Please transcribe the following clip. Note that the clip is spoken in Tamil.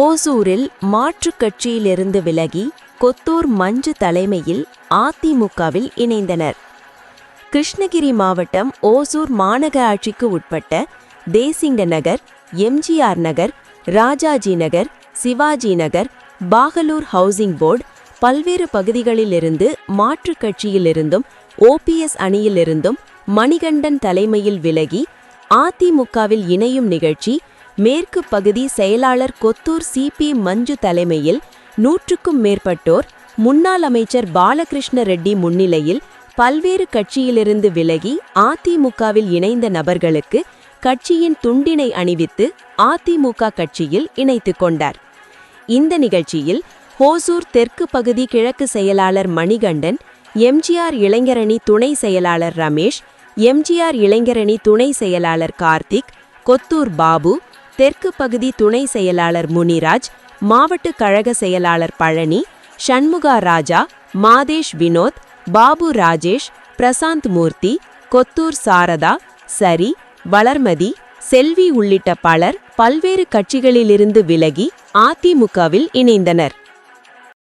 ஹோசூரில் மாற்றுக் கட்சியிலிருந்து விலகி கொத்தூர் மஞ்சு தலைமையில் அதிமுகவில் இணைந்தனர். கிருஷ்ணகிரி மாவட்டம் ஓசூர் மாநகராட்சிக்கு உட்பட்ட தேசிங்க நகர், எம்ஜிஆர் நகர், ராஜாஜி நகர், சிவாஜி நகர், பாகலூர் ஹவுசிங் போர்டு பல்வேறு பகுதிகளிலிருந்து மாற்றுக் கட்சியிலிருந்தும் ஓபிஎஸ் அணியிலிருந்தும் மணிகண்டன் தலைமையில் விலகி அதிமுகவில் இணையும் நிகழ்ச்சி மேற்கு பகுதி செயலாளர் கொத்தூர் சிபி மஞ்சு தலைமையில் 100க்கும் மேற்பட்டோர் முன்னாள் அமைச்சர் பாலகிருஷ்ண ரெட்டி முன்னிலையில் பல்வேறு கட்சியிலிருந்து விலகி அதிமுகவில் இணைந்த நபர்களுக்கு கட்சியின் துண்டினை அணிவித்து அதிமுக கட்சியில் இணைத்துக் கொண்டார். இந்த நிகழ்ச்சியில் ஹோசூர் தெற்கு பகுதி கிழக்கு செயலாளர் மணிகண்டன், எம்ஜிஆர் இளைஞரணி துணை செயலாளர் ரமேஷ், எம்ஜிஆர் இளைஞரணி துணை செயலாளர் கார்த்திக், கொத்தூர் பாபு, தெற்கு பகுதி துணை செயலாளர் முனிராஜ், மாவட்ட கழக செயலாளர் பழனி, ஷண்முகா ராஜா, மாதேஷ் வினோத், பாபு ராஜேஷ், பிரசாந்த் மூர்த்தி, கொத்தூர் சாரதா, சரி, வளர்மதி, செல்வி உள்ளிட்ட பலர் பல்வேறு கட்சிகளிலிருந்து விலகி அதிமுகவில் இணைந்தனர்.